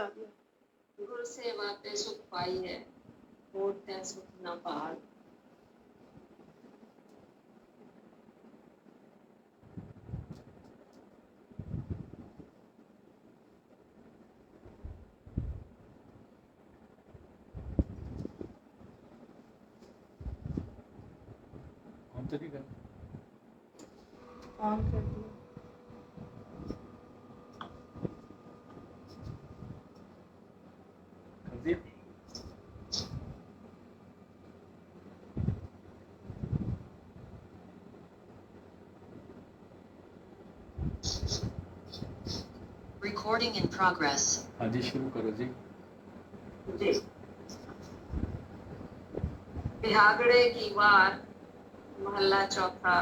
आ गया। गुरु सेवा ते सुख पाई है, और तै सुख न पाल। तो नहीं कर ऑन कर दिया। कर दिया। Recording in progress. हाँ जी, शुरू करो जी। जी। बिहागड़े की वार, महला चौथा।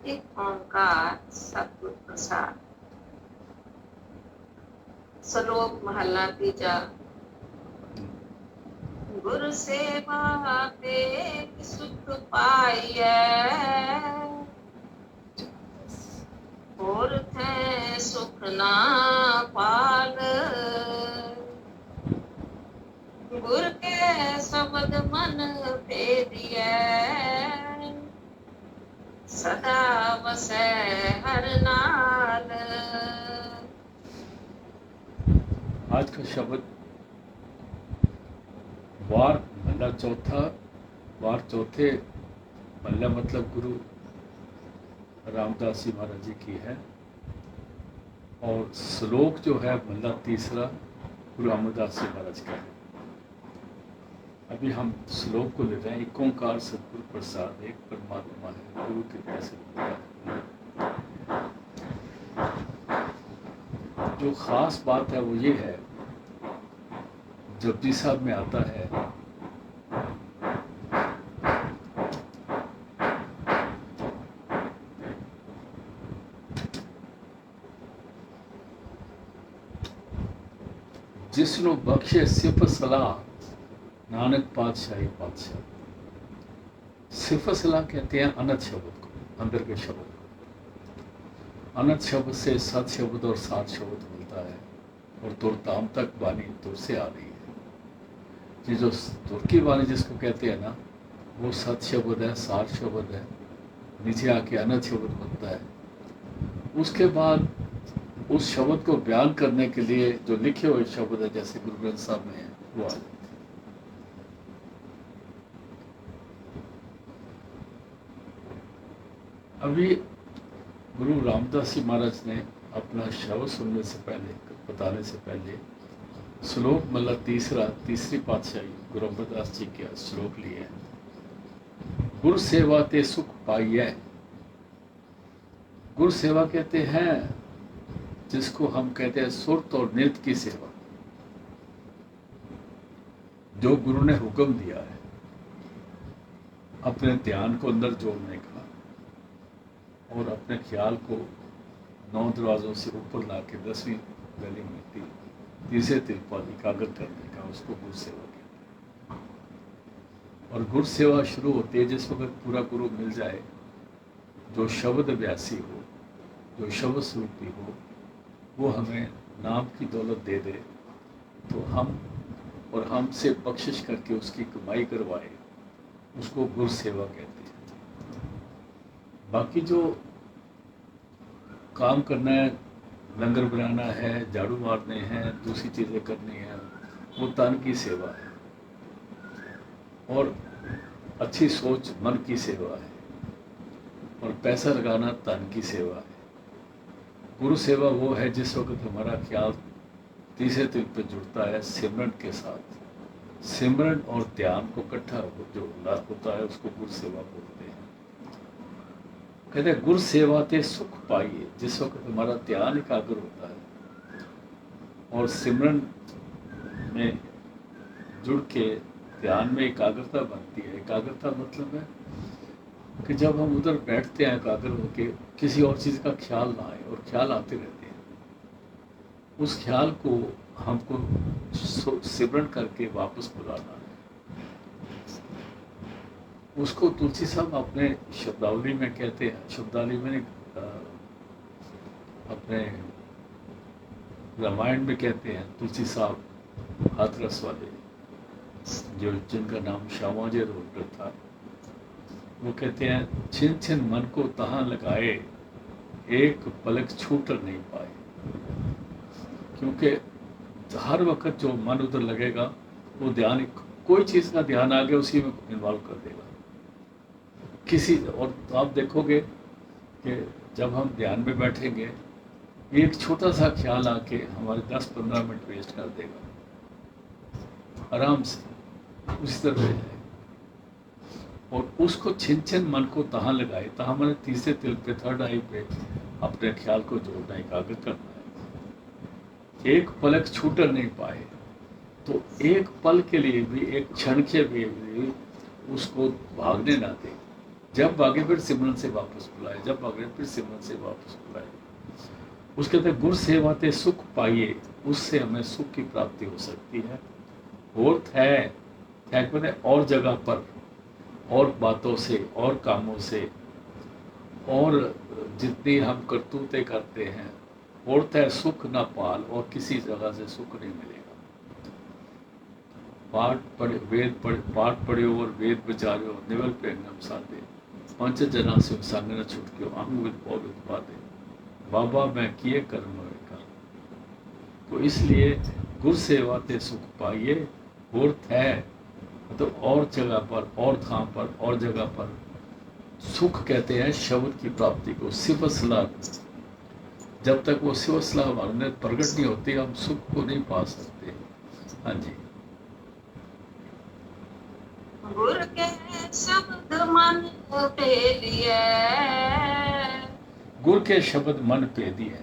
एक ओंकार सतगुर प्रसाद। श्लोक महला तीजा। गुरु सेवा ते सुख पाइयै, और थे सुख ना पाल। गुर के शब्द मन भेदियै, सदा वसै हर नाल। आज का शब्द वार महला चौथा। वार चौथे महला मतलब गुरु रामदास जी महाराज जी की है, और श्लोक जो है महला तीसरा गुरु अमरदास जी महाराज का है। अभी हम श्लोक को ले रहे हैं। एक ओंकार सतगुरु प्रसाद, एक परमात्मा है, गुरु कृपा से मिलता है। जो खास बात है वो ये है, जपजी साहब में आता है जिसनो बख्शे सिफ सलाह, नानक पातशाही पातशाह। सिफ सलाह कहते हैं अनंत शब्द को, अंदर के शब्द को। अनंत शब्द से सत शब्द और सात शब्द मिलता है, और तुरताम तक वाणी तुर से आ रही है। ये जो तुर की वाणी जिसको कहते हैं ना, वो सत शब्द है, सात शब्द है, नीचे आके अनंत शब्द बनता है। उसके बाद उस शब्द को बयान करने के लिए जो लिखे हुए शब्द है, जैसे गुरु ग्रंथ साहब में है, वो आ जाते हैं। अभी गुरु रामदास जी महाराज ने अपना शब्द सुनने से पहले, बताने से पहले, श्लोक मतलब तीसरी पातशाही गुरु अमरदास जी के श्लोक लिए हैं। गुरु सेवा ते सुख पाइयै। गुरु सेवा कहते हैं जिसको हम कहते हैं सुरत और नृत्य की सेवा, जो गुरु ने हुक्म दिया है अपने ध्यान को अंदर जोड़ने का, और अपने ख्याल को 9 दरवाजों से ऊपर ला के 10वीं गली में तीसरे तिल पर एकाग्र करने का, उसको गुरु सेवा कहते हैं। और गुरु सेवा शुरू होती है जिस वक्त पूरा गुरु मिल जाए, जो शब्द अभ्यासी हो, जो शब्द स्वरूपी हो, वो हमें नाम की दौलत दे दे, तो हम और हमसे बख्शिश करके उसकी कमाई करवाए, उसको गुरु सेवा कहते हैं। बाकी जो काम करना है, लंगर बनाना है, झाड़ू मारने हैं, दूसरी चीज़ें करनी हैं, वो तन की सेवा है। और अच्छी सोच मन की सेवा है, और पैसा लगाना तन की सेवा है। गुरु सेवा वो है जिस वक्त हमारा ख्याल तीसरे तिल पे जुड़ता है सिमरन के साथ। सिमरन और ध्यान को इकट्ठा जो होता है, उसको गुरु सेवा बोलते हैं। कहते हैं गुरु सेवा ते सुख पाइए। जिस वक्त हमारा ध्यान एकाग्र होता है और सिमरन में जुड़ के ध्यान में एकाग्रता बनती है। एकाग्रता मतलब है कि जब हम उधर बैठते हैं एकाग्र होके, किसी और चीज़ का ख्याल ना आए, और ख्याल आते रहते हैं, उस ख्याल को हमको सिमरन करके वापस बुलाना है। उसको तुलसी साहब अपने शब्दावली में कहते हैं, शब्दावली में अपने रामायण में कहते हैं तुलसी साहब हाथरस वाले, जो जिनका नाम श्यामाजी रोडकर था, वो कहते हैं छिन छिन मन को तहाँ लगाए, एक पलक छूटर नहीं पाए। क्योंकि हर वक्त जो मन उधर लगेगा वो ध्यान, कोई चीज़ का ध्यान आ गया उसी में इन्वॉल्व कर देगा किसी। और आप देखोगे कि जब हम ध्यान में बैठेंगे, एक छोटा सा ख्याल आके हमारे 10-15 मिनट वेस्ट कर देगा आराम से, उसी तरह है। और उसको छिन छिन मन को तहाँ लगाए, तहाँ मैंने तीसरे तिल पे, थर्ड आई पे अपने ख्याल को जोड़ना, एकाग्र करना है। एक पलक छूटर नहीं पाए, तो एक पल के लिए भी, एक क्षण के लिए भी उसको भागने ना दे। जब भागे फिर सिमरन से वापस बुलाए, जब भागे फिर सिमरन से वापस बुलाए। उसके कहते गुर सेवा ते सुख पाइए, उससे हमें सुख की प्राप्ति हो सकती है। और कहते और जगह पर, और बातों से, और कामों से, और जितनी हम करतूतें करते हैं, और तय सुख न पाल, और किसी जगह से सुख नहीं मिलेगा। पाठ पढ़े और वेद बचारे, निवल पे अंगम साधे, पंच जना से संग न छुटक्यो, अंग विद बहुत उत्पादे, बाबा मैं किए कर्म का। तो इसलिए गुर सेवा ते सुख पाइए, और थे तो और जगह पर, और थाम पर, और जगह पर सुख कहते हैं शब्द की प्राप्ति को। सिवसला, जब तक वो सिवसला हमारे अंदर प्रकट नहीं होती, हम सुख को नहीं पा सकते। हाँ जी। गुर के शब्द मन पे दिए, गुर के शब्द मन पे दिए।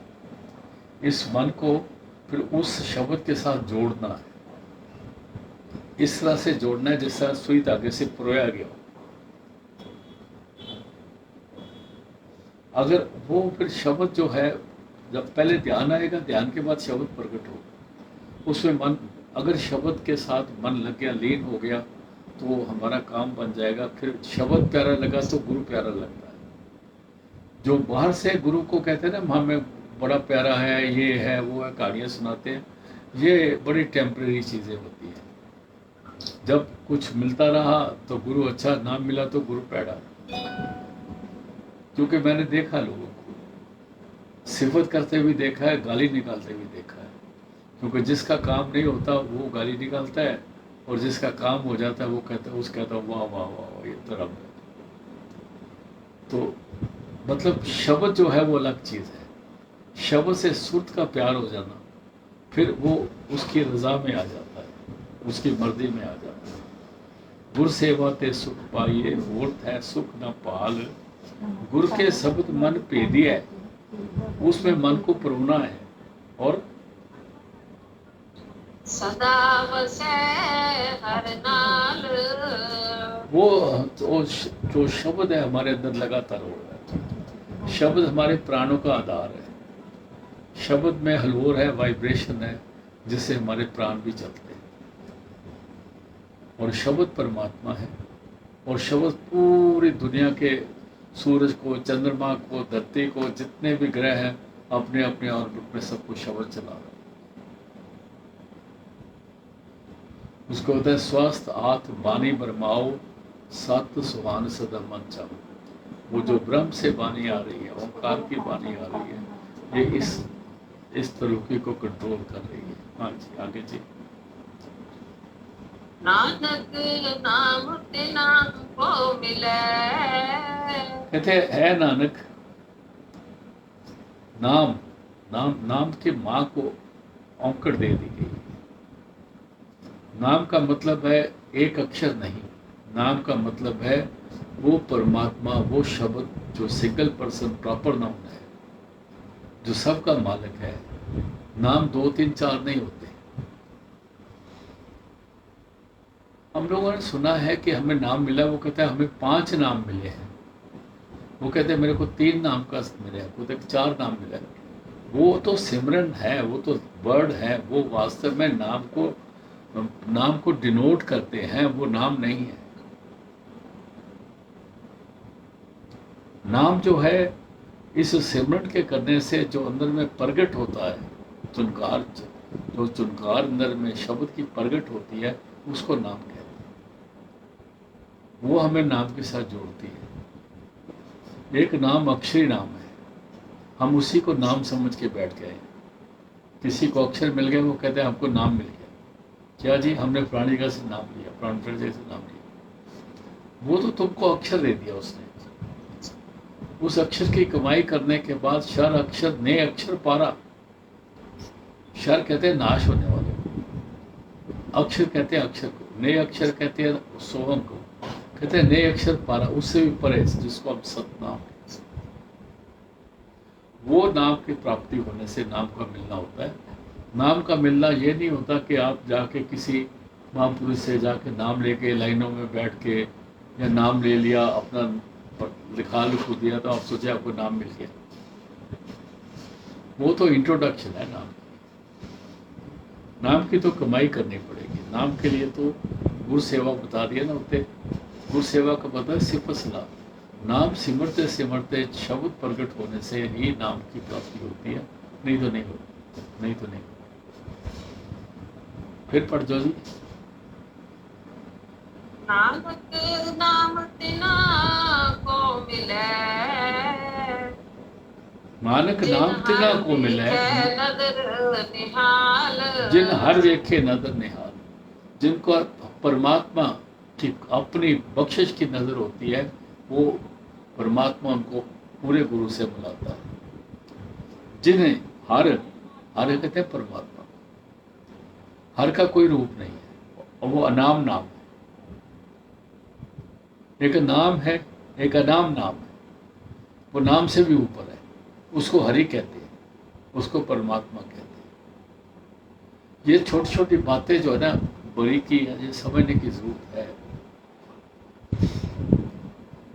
इस मन को फिर उस शब्द के साथ जोड़ना है, इस तरह से जोड़ना है जिस तरह सुई धागे से पिरोया गया। अगर वो फिर शब्द जो है, जब पहले ध्यान आएगा, ध्यान के बाद शब्द प्रकट होगा, उसमें मन, अगर शब्द के साथ मन लग गया, लीन हो गया, तो वो हमारा काम बन जाएगा। फिर शब्द प्यारा लगा तो गुरु प्यारा लगता है। जो बाहर से गुरु को कहते हैं ना, हमें बड़ा प्यारा है, ये है, वो है, कहानियाँ सुनाते हैं, ये बड़ी टेम्परेरी चीज़ें होती हैं। जब कुछ मिलता रहा तो गुरु अच्छा, ना मिला तो गुरु पैड़ा। क्योंकि मैंने देखा लोगों को सिफत करते हुए देखा है, गाली निकालते हुए देखा है। क्योंकि जिसका काम नहीं होता वो गाली निकालता है, और जिसका काम हो जाता है वो कहता है वाह वाह वाह, ये तो रब है। तो मतलब शब्द जो है वो अलग चीज़ है। शब्द से सुरत का प्यार हो जाना, फिर वो उसकी रजा में आ जाता है, उसकी मर्जी में आ जाता है। गुर सेवा ते सुख पाइए, होत है सुख न पाल, गुर के शब्द मन पेदी है। उसमें मन को परोना है, और सदा वसे हर नाल, वो जो शब्द है हमारे अंदर लगातार हो रहा है। शब्द हमारे प्राणों का आधार है। शब्द में हलवोर है, वाइब्रेशन है, जिससे हमारे प्राण भी चलते हैं। और शब्द परमात्मा है, और शब्द पूरी दुनिया के सूरज को, चंद्रमा को, धरती को, जितने भी ग्रह हैं, अपने अपने ऑर्बिट में सबको शब्द चला रहा है। उसको होता है स्वस्थ आत्म वाणी बरमाओ, सत्य सुहान सदा मन चाहो। वो जो ब्रह्म से वाणी आ रही है, ओंकार की वाणी आ रही है, ये इस तरीके को कंट्रोल कर रही है। हाँ जी, आगे जी। नानक नाम ते नाम को मिले, कहते है नानक, नाम नाम की माँ को औंकड़ दे दी गई। नाम का मतलब है एक अक्षर नहीं, नाम का मतलब है वो परमात्मा, वो शब्द जो सिंगल पर्सन प्रॉपर नाउन है, जो सबका मालिक है। नाम 2, 3, 4 नहीं होते। हम लोगों ने सुना है कि हमें नाम मिला, वो कहता है हमें 5 नाम मिले हैं। वो कहते हैं मेरे को 3 नाम का मिले हैं, कोई 4 नाम मिले हैं। वो तो सिमरन है, वो तो वर्ड है, वो वास्तव में नाम को डिनोट करते हैं, वो नाम नहीं है। नाम जो है इस सिमरन के करने से जो अंदर में प्रकट होता है, चुनकार, जो चुनकार अंदर में शब्द की प्रगट होती है उसको नाम कहते हैं। वो हमें नाम के साथ जोड़ती है। एक नाम अक्षरी नाम है, हम उसी को नाम समझ के बैठ गए। किसी को अक्षर मिल गया, वो कहते हैं हमको नाम मिल गया। क्या जी, हमने फलानी जगह से नाम लिया, फलानी जगह से नाम लिया। वो तो तुमको अक्षर दे दिया उसने। उस अक्षर की कमाई करने के बाद शर अक्षर ने अक्षर पारा। शर कहते हैं नाश होने वाले को, अक्षर कहते हैं अक्षर को, नए अक्षर कहते हैं सोहम को, कहते हैं नए अक्षर पारा, उससे भी परे जिसको हम सतनाम कहते हैं। वो नाम की प्राप्ति होने से नाम का मिलना होता है। नाम का मिलना ये नहीं होता कि आप जाके किसी महापुरुष से जाके नाम लेके लाइनों में बैठ के, या नाम ले लिया अपना लिखा लिखो दिया तो आप सोचे आपको नाम मिल गया। वो तो इंट्रोडक्शन है नाम। नाम की तो कमाई करनी पड़ेगी। नाम के लिए तो गुरु सेवा बता दिया ना होते। गुरु सेवा का मतलब है सिर्फ सलाह। नाम सिमरते सिमरते शब्द प्रकट होने से ही नाम की प्राप्ति होती है, नहीं तो नहीं होती, नहीं तो नहीं। फिर पढ़ दो जी। नानक नाम तिना को मिले, नानक नाम तिना को मिले, नदर निहाल, जिन हर वेखे नदर निहाल। जिनको परमात्मा की अपनी बख्शिश की नजर होती है, वो परमात्मा उनको पूरे गुरु से बुलाता है। जिन्हें हर कहते हैं परमात्मा, हर का कोई रूप नहीं है, और वो अनाम नाम है। एक नाम है, एक अनाम नाम है। वो नाम से भी ऊपर है, उसको हरि कहते हैं, उसको परमात्मा कहते हैं। ये छोटी छोटी बातें जो है ना बड़ी की, ये समझने की जरूरत है।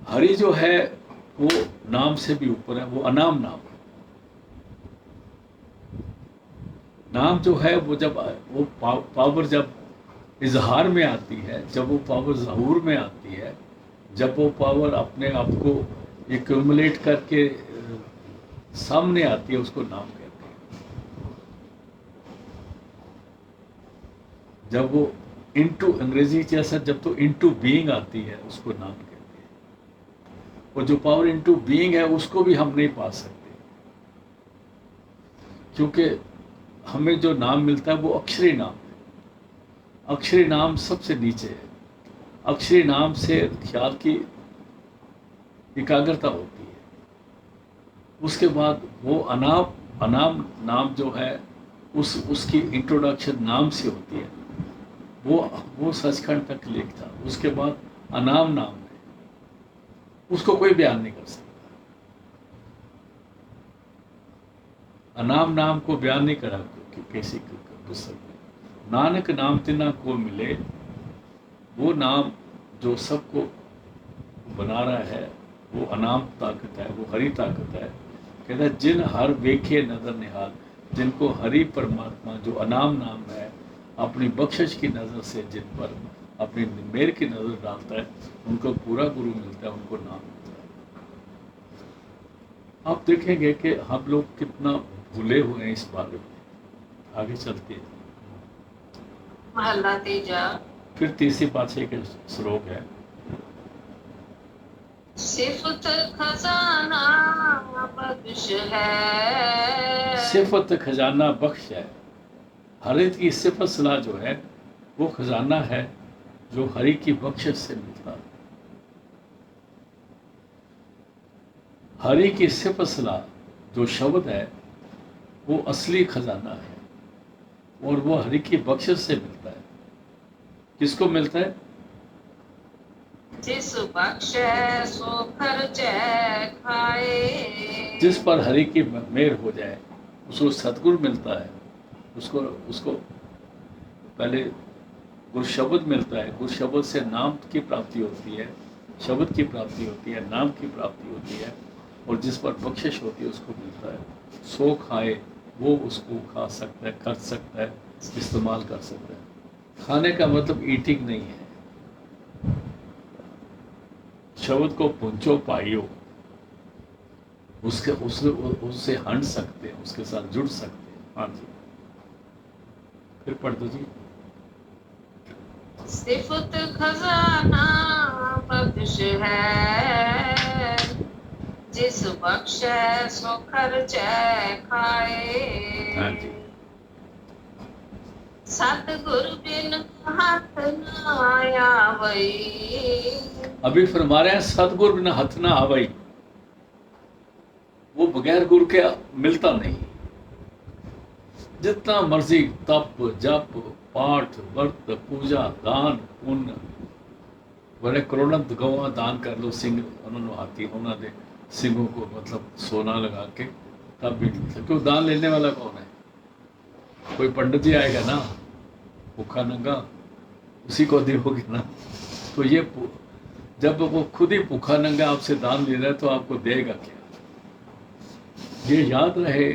हरि जो है वो नाम से भी ऊपर है, वो अनाम नाम है। नाम जो है वो जब वो पावर जब इजहार में आती है, जब वो पावर ज़हूर में आती है, जब वो पावर अपने आप को एक्यूमुलेट करके सामने आती है, उसको नाम कहते हैं। जब वो इनटू, अंग्रेजी जैसा जब तो इनटू बीइंग आती है, उसको नाम कहते हैं। और जो पावर इनटू बीइंग है उसको भी हम नहीं पा सकते, क्योंकि हमें जो नाम मिलता है वो अक्षरी नाम है। अक्षरी नाम सबसे नीचे है। अक्षरी नाम से ख्याल की एकाग्रता होती है। उसके बाद वो अनाम नाम जो है उसकी इंट्रोडक्शन नाम से होती है। वो सचखंड तक लेखता। उसके बाद अनाम नाम है, उसको कोई बयान नहीं कर सकता। अनाम नाम को बयान नहीं करा किसी पुस्तक में। नानक नाम तिना को मिले, वो नाम जो सबको बना रहा है, वो अनाम ताकत है, वो हरि ताकत है। कहता है जिन हर वेखे नजर निहाल, जिनको हरि परमात्मा जो अनाम नाम है अपनी बख्शिश की नज़र से जिन पर अपनी मेर की नज़र डालता है, उनको पूरा गुरु मिलता है, उनको नाम मिलता है। आप देखेंगे कि हम लोग कितना भूले हुए हैं इस बारे में। आगे चलते हैं। महला तीजा। फिर तीसरी पातशाही के श्लोक है। सिफत खजाना बख्श है, सिफत खजाना बख्श है। हरि की सिफत सलाह जो है वो खजाना है जो हरि की बख्शिश से मिलता है। हरि की सिफत सलाह जो शब्द है वो असली खजाना है, और वो हरि की बख्शिश से मिलता है। किसको मिलता है? जिस बख्शे सो खर्चे खाए, जिस पर हरि की मेहर हो जाए उसको सतगुरु मिलता है। उसको पहले गुरु शब्द मिलता है, गुरु शब्द से नाम की प्राप्ति होती है, शब्द की प्राप्ति होती है, नाम की प्राप्ति होती है, और जिस पर बख्शिश होती है उसको मिलता है। सो खाए, वो उसको खा सकता है, खर्च सकता है, इस्तेमाल कर सकता है। खाने का मतलब ईटिंग नहीं है। शब्द को पूंछो पाइयो, उससे हंट सकते हैं, उसके साथ जुड़ सकते हैं। हाँ जी। फिर पढ़ दो जी। सिफत खजाना बख्श है, जिस बख्शे सो खर्चे खाए। हाँ जी। सतगुर बिन हाथ न आया वही। अभी फरमा रहे हैं सतगुर बिना हथ ना आवई, वो बगैर गुरु के मिलता नहीं। जितना मर्जी तप जप पाठ व्रत पूजा दान पुण्य, बड़े करोड़ों गवां दान कर लो, सिंह उन्होंने हाथी उन्होंने सिंहों को मतलब सोना लगा के, तब भी नहीं मिलता। क्यों? दान लेने वाला कौन है? कोई पंडित जी आएगा ना, भूखा नंगा, उसी को दोगे ना। तो ये जब वो खुद ही भूखा नंगा आपसे दान ले रहा है तो आपको देगा क्या? ये याद रहे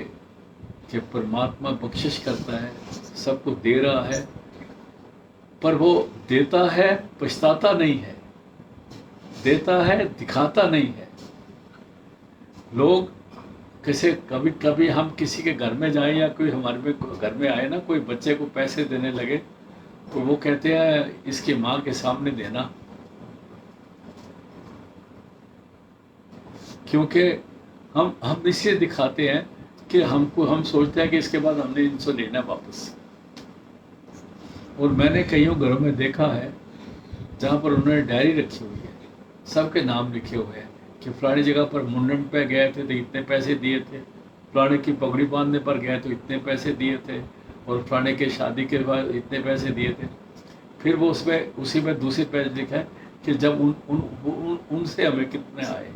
कि परमात्मा बख्शिश करता है, सबको दे रहा है, पर वो देता है पछताता नहीं है, देता है दिखाता नहीं है। लोग कैसे कभी कभी हम किसी के घर में जाएं या कोई हमारे में घर में आए ना, कोई बच्चे को पैसे देने लगे तो वो कहते हैं इसकी माँ के सामने देना, क्योंकि हम इसलिए दिखाते हैं कि हम सोचते हैं कि इसके बाद हमने इनसे लेना वापस। और मैंने कईयों घरों में देखा है जहाँ पर उन्होंने डायरी रखी हुई है, सबके नाम लिखे हुए हैं कि फलानी जगह पर मुंडन पे गए थे तो इतने पैसे दिए थे, फलाने की पगड़ी बांधने पर गए तो इतने पैसे दिए थे, और फलाने के शादी के बाद इतने पैसे दिए थे। फिर वो उसमें उसी में दूसरे पेज लिखा है कि जब उनसे हमें कितने आए।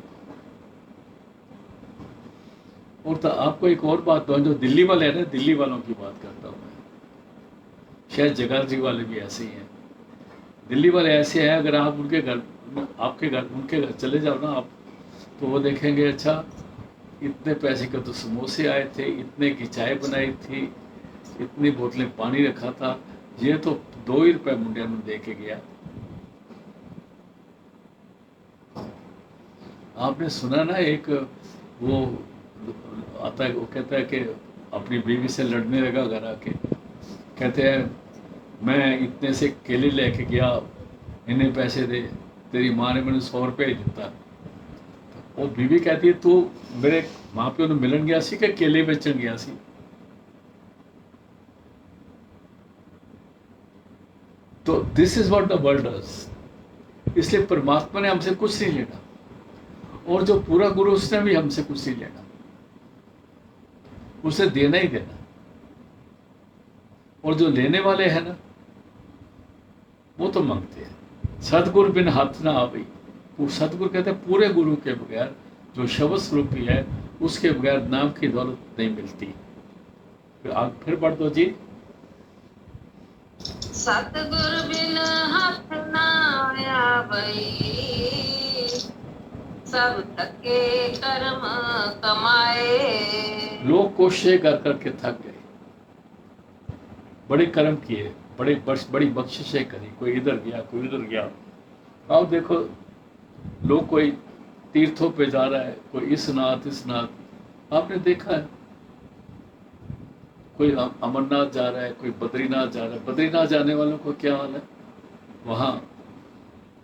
और तो आपको एक और बात तो जो दिल्ली वाले हैं ना, दिल्ली वालों की बात करता हूँ मैं, शायद जगाधरी वाले भी ऐसे ही हैं। दिल्ली वाले ऐसे हैं, अगर आप उनके घर आपके घर उनके घर चले जाओ ना आप, तो वो देखेंगे अच्छा इतने पैसे के तो समोसे आए थे, इतने की चाय बनाई थी, इतनी बोतलें पानी रखा था, ये तो 2 ही रुपये मुंडिया में दे के गया। आपने सुना ना, एक वो आता है, वो कहता है कि अपनी बीवी से लड़ने लगा घर आके, कहते हैं मैं इतने से केले लेके गया, इन्हें पैसे दे, तेरी माँ ने मैंने 100 रुपये दिता। वो बीवी कहती है तू मेरे माँ प्यो ने मिलन गया सी कि केले बेचन गया सी? तो this is what the world does. इसलिए परमात्मा ने हमसे कुछ नहीं लेना, और जो पूरा गुरु उसने भी हमसे कुछ नहीं लेना, उसे देना ही देना। और जो लेने वाले हैं ना, वो तो मांगते हैं। सतगुरु बिन हाथ ना आवी, वो सतगुरु कहते हैं पूरे गुरु के बगैर, जो शब्द स्वरूपी है उसके बगैर नाम की दौलत नहीं मिलती। फिर पढ़ दो जी। सतगुर बिन हाथ ना आवी, सब थके कर्म कमाए। लोग कोशिशें कर करके थक गए, बड़े कर्म किए, बड़ी बख्शिशें करी, कोई इधर गया कोई उधर गया। आप देखो लोग कोई तीर्थों पे जा रहा है, कोई इस नाथ, आपने देखा है कोई अमरनाथ जा रहा है, कोई बद्रीनाथ जा रहा है। बद्रीनाथ जाने वालों को क्या हाल है? वहाँ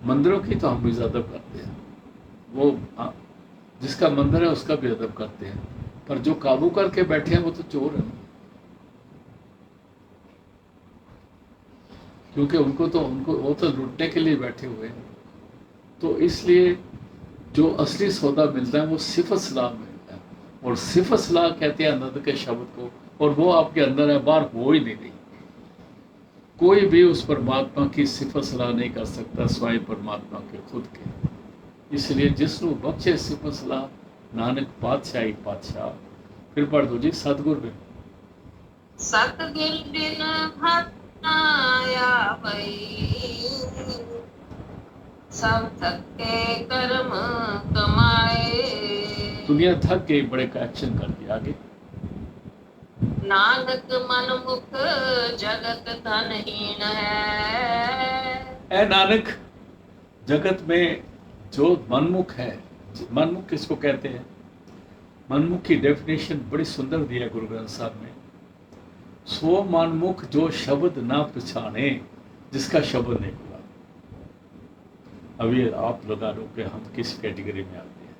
मंदिरों की तो हम भी अदब करते हैं, वो जिसका मंदिर है उसका भी अदब करते हैं, पर जो काबू करके बैठे हैं वो तो चोर है, क्योंकि उनको वो तो लूटने के लिए बैठे हुए हैं। तो इसलिए जो असली सौदा मिलता है वो सिफत सलाह मिलता है, और सिफत सलाह कहते हैं आनंद के शब्द को, और वो आपके अंदर है, बाहर हो ही नहीं रही। कोई भी उस परमात्मा की सिफत सलाह नहीं कर सकता स्वयं परमात्मा के खुद के। इसलिए जिसनु बख्शे सिफत सलाह, नानक पातशाही पातशाह। फिर पढ़ दो जी। सतगुर बिन हाथ ना आवी, सब थके कर्म कमाए। दुनिया थक गई, बड़े का एक्शन कर दिया। आगे नानक मन मुख जगत धनहीन है। ऐ नानक, जगत में जो मनमुख है, मनमुख किसको कहते हैं? मनमुख की डेफिनेशन बड़ी सुंदर दी है गुरु ग्रंथ साहब में। सो मनमुख जो शब्द ना पहचाने, जिसका शब्द नहीं हुआ। अभी आप लगा लो कि हम किस कैटेगरी में आते हैं।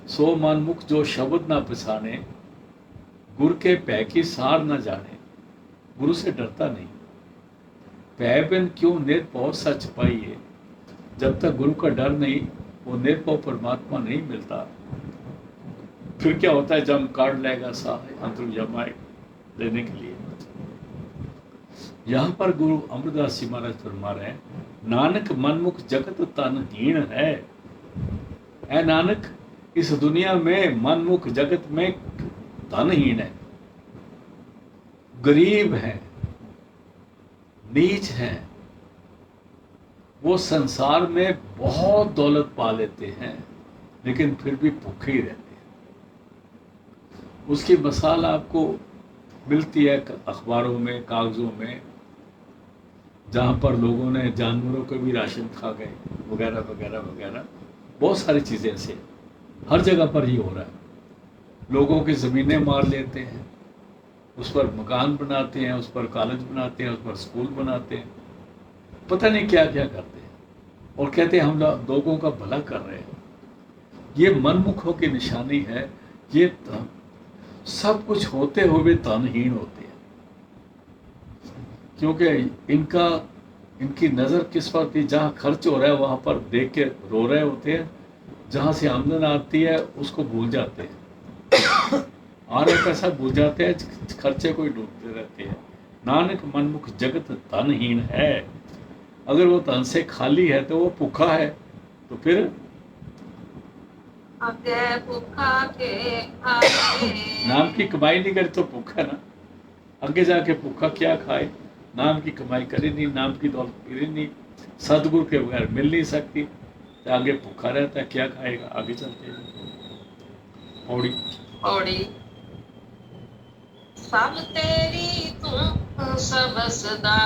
सो मनमुख जो शब्द ना पहचाने, गुरु के पै की सार ना जाने। गुरु से डरता नहीं। पै बिन क्यों निर्भव सच पाइए। जब तक गुरु का डर नहीं, वो निर्भव परमात्मा नहीं मिलता। फिर क्या होता है, जम काट लेगा साह अंतर जमाए लेने के लिए। यहाँ पर गुरु अमरदास जी महाराज फरमा रहे हैं, नानक मनमुख जगत तनहीन है। ऐ नानक, इस दुनिया में मनमुख जगत में धनहीन है, गरीब है, नीच है। वो संसार में बहुत दौलत पा लेते हैं, लेकिन फिर भी भूखे ही रहते हैं। उसकी मिसाल आपको मिलती है अखबारों में, कागजों में, जहाँ पर लोगों ने जानवरों को भी राशन खा गए, वगैरह वगैरह वगैरह। बहुत सारी चीज़ें ऐसे हर जगह पर ही हो रहा है। लोगों की ज़मीनें मार लेते हैं, उस पर मकान बनाते हैं, उस पर कॉलेज बनाते हैं, उस पर स्कूल बनाते हैं, पता नहीं क्या क्या करते हैं, और कहते हैं हम लोगों का भला कर रहे हैं। ये मनमुखों की निशानी है। ये सब कुछ होते हुए तनहीन होते हैं, क्योंकि इनकी नज़र किस पर थी, जहाँ खर्च हो रहा है वहाँ पर देख के रो रहे होते हैं, जहाँ से आमदन आती है उसको भूल जाते हैं, आ रहा पैसा भूल जाते हैं, खर्चे को ही डूबते रहते हैं। नानक मनमुख जगत धनहीन है। अगर वो धन से खाली है तो वो भूखा है, तो फिर नाम की कमाई नहीं करे तो भूखा ना। आगे जाके भूखा क्या खाए, नाम की कमाई करे नहीं, नाम की दौलत फिरे नहीं, सदगुरु के बगैर मिल नहीं सकती, तो आगे भूखा रहता है, क्या खाएगा। आगे चलते हैं। औड़ी सब तेरी तू सब सदा।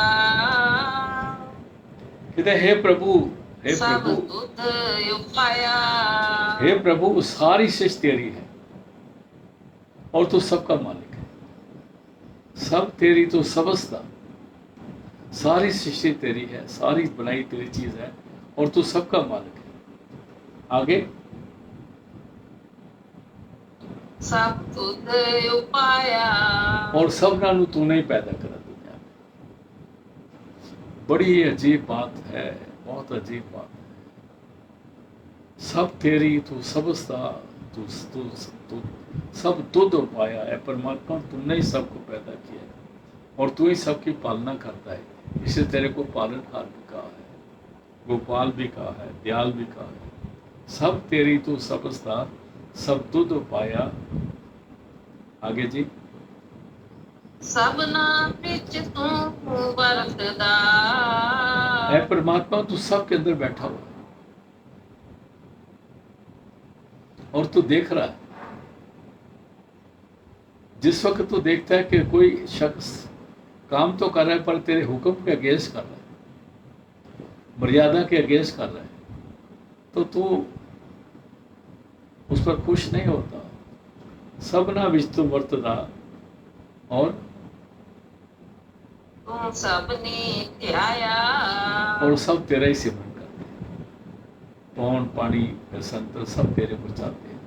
कहते हे प्रभु, हे सब प्रभु, तुध उपाया। हे प्रभु, सारी सृष्टि तेरी है और तू सबका मालिक है। सब तेरी तो सबस्ता, सारी सृष्टि तेरी है, सारी बनाई तेरी चीज है और तू सबका मालिक है। आगे सब तुध उपाया, और सब नानू तूने ही पैदा करा दुनिया में। बड़ी अजीब बात है, बहुत अजीब बात है। सब तेरी तू सबस्ता, तू तू तू सब तुझ पाया है। परमात्मा, तुमने ही सबको पैदा किया है और तू ही सबकी पालना करता है। इसे तेरे को पालनहार भी कहा है, गोपाल भी कहा है, दयाल भी कहा है। सब तेरी तू सबस्ता, सब तुझ पाया। आगे जी, सबना बिच तू वरतदा। है परमात्मा, तू सबके अंदर बैठा हुआ है और तू देख रहा है। जिस वक्त तू देखता है कि कोई शख्स काम तो कर रहा है पर तेरे हुक्म के अगेंस्ट कर रहा है, मर्यादा के अगेंस्ट कर रहा है, तो तू उस पर खुश नहीं होता। सबना विच तू वर्तदा, और तू सबने ध्याया। और सब तेरा ही सिमरन करते हैं। पौन पानी बसंत सब तेरे को चाहते हैं।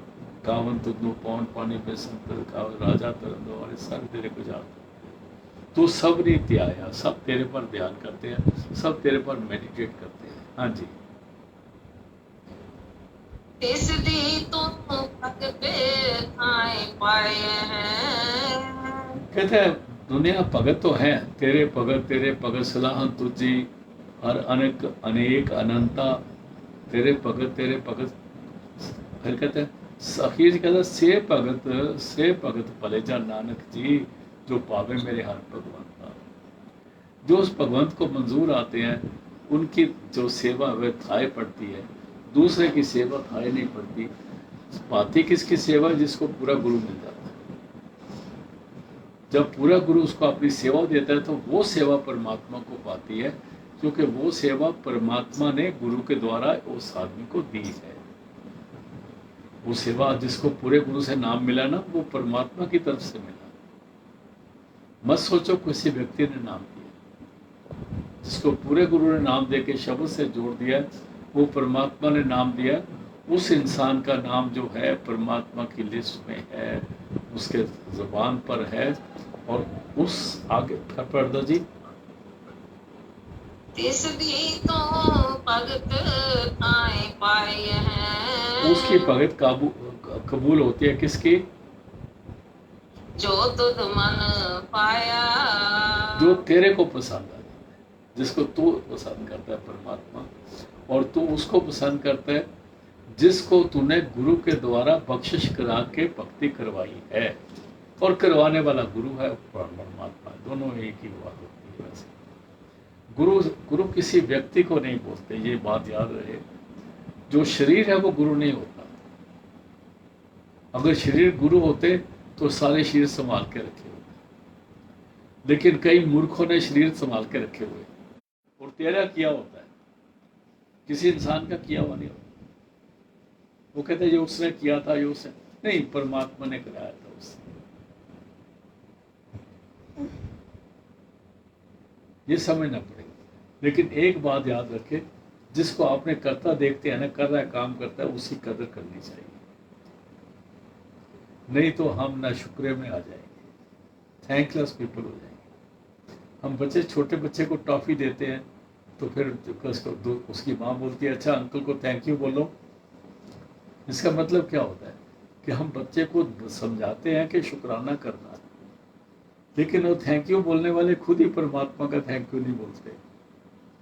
कावन तुदनु पौन पानी बसंत कावन राजा तरंदो वाले सब तेरे को चाहते हैं। तू सब ने त्याया, सब तेरे पर ध्यान करते हैं, सब तेरे पर मेडिटेट करते हैं। हाँ जी, तिस दी तू पग पे ठाए पाए हैं। कहते हैं दुनिया भगत तो है, तेरे भगत सलाह तुझी, हर अनेक अनेक अनंता तेरे भगत। फिर कहते हैं अखीर जी कहता से भगत भले जा नानक जी, जो पावे मेरे हर भगवंता। जो उस भगवंत को मंजूर आते हैं उनकी जो सेवा वह थाए पड़ती है, दूसरे की सेवा थाए नहीं पड़ती। पाती किसकी सेवा, जिसको पूरा गुरु मिल जाता है। जब पूरा गुरु उसको अपनी सेवा देता है तो वो सेवा परमात्मा को पाती है, क्योंकि वो सेवा परमात्मा ने गुरु के द्वारा उस आदमी को दी है। वो सेवा जिसको पूरे गुरु से नाम मिला ना, वो परमात्मा की तरफ से मिला। मत सोचो किसी व्यक्ति ने नाम दिया, जिसको पूरे गुरु ने नाम दे के शब्द से जोड़ दिया, वो परमात्मा ने नाम दिया। उस इंसान का नाम जो है परमात्मा की लिस्ट में है, उसके जुबान पर है, और उस आगे पढ़ दो जी। तिस दी तो भगत आए पाए हैं, उसकी भगत कबूल होती है किसकी? जो तुध मन पाया, जो तेरे को पसंद आ जाता है, जिसको तू पसंद करता है परमात्मा, और तू उसको पसंद करता है जिसको तूने गुरु के द्वारा बख्शिश करा के भक्ति करवाई है, और करवाने वाला गुरु है, परमात्मा, दोनों एक ही बात होती है। वैसे गुरु किसी व्यक्ति को नहीं बोलते, ये बात याद रहे। जो शरीर है वो गुरु नहीं होता। अगर शरीर गुरु होते तो सारे शरीर संभाल के रखे होते, लेकिन कई मूर्खों ने शरीर संभाल के रखे हुए, और तेरा किया होता है, किसी इंसान का किया हुआ नहीं होता। वो कहते हैं ये उसने किया था, ये उसने नहीं, परमात्मा ने कराया था उससे। ये समझना पड़ेगा। लेकिन एक बात याद रखे, जिसको आपने करता देखते हैं ना, कर रहा है, काम करता है, उसकी कदर करनी चाहिए, नहीं तो हम ना शुक्रे में आ जाएंगे, थैंकलेस पीपल हो जाएंगे। हम बच्चे, छोटे बच्चे को टॉफी देते हैं तो फिर उसकी माँ बोलती है अच्छा अंकल को थैंक यू बोलो। इसका मतलब क्या होता है कि हम बच्चे को समझाते हैं कि शुक्राना करना है, लेकिन वो थैंक यू बोलने वाले खुद ही परमात्मा का थैंक यू नहीं बोलते।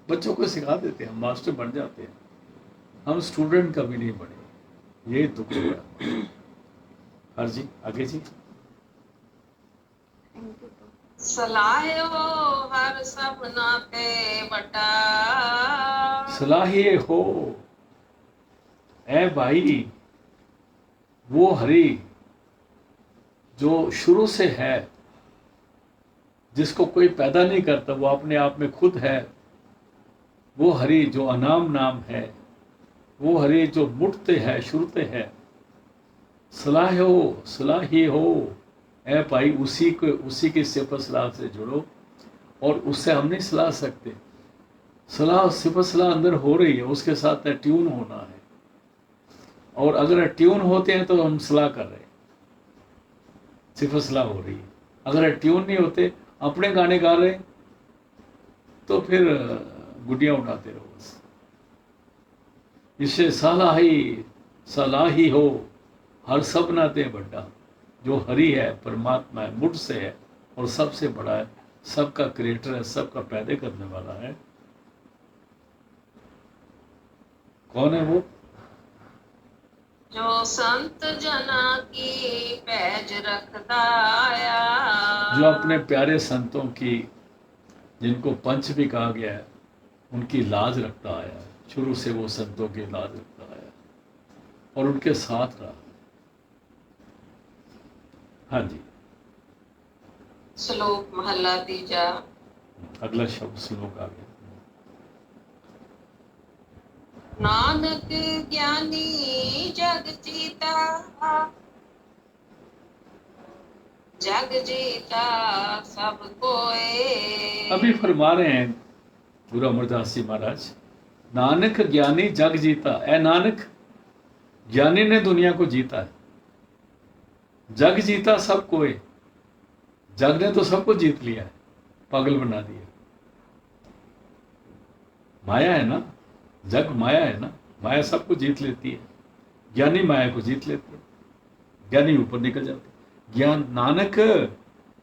बच्चों को सिखा देते हैं, हम मास्टर बन जाते हैं, हम स्टूडेंट कभी नहीं बने। ये दुख है। हर जी आगे जी। सलाह हो हर सबना ते बटा, सलाहिए हो ए भाई वो हरि जो शुरू से है, जिसको कोई पैदा नहीं करता, वो अपने आप में खुद है। वो हरि जो अनाम नाम है, वो हरि जो मुठते है, शुरुते है। सलाह हो, सलाही हो ए भाई, उसी की सिफत सलाह से जुड़ो, और उससे हम नहीं सलाह सकते। सलाह सिफत सलाह अंदर हो रही है, उसके साथ ट्यून होना है, और अगर ट्यून होते हैं तो हम सलाह कर रहे हैं, सिफत सलाह हो रही है। अगर ट्यून नहीं होते, अपने गाने गा रहे, तो फिर गुड्डियां उड़ाते रहो बस। इससे सलाही हो हर सब नाते बड़ा, जो हरि है, परमात्मा है, मुझ से है, और सबसे बड़ा है, सबका क्रिएटर है, सबका पैदा करने वाला है। कौन है वो? जो संत जना की पैज रखता आया, जो अपने प्यारे संतों की, जिनको पंच भी कहा गया है, उनकी लाज रखता आया। शुरू से वो संतों की लाज रखता आया और उनके साथ रहा। हाँ जी। श्लोक महला तीजा। अगला शब्द श्लोक आ गया। नानक ज्ञानी जग जीता, जग जीता सब कोय। अभी फरमा रहे हैं गुरु अमरदास जी महाराज, नानक ज्ञानी जग जीता। ए नानक, ज्ञानी ने दुनिया को जीता है, जग जीता सब कोय। जग ने तो सबको जीत लिया है, पागल बना दिया। माया है ना, जग माया है ना, माया सबको जीत लेती है। ज्ञानी माया को जीत लेते हैं, ज्ञानी ऊपर निकल जाते। ज्ञान नानक,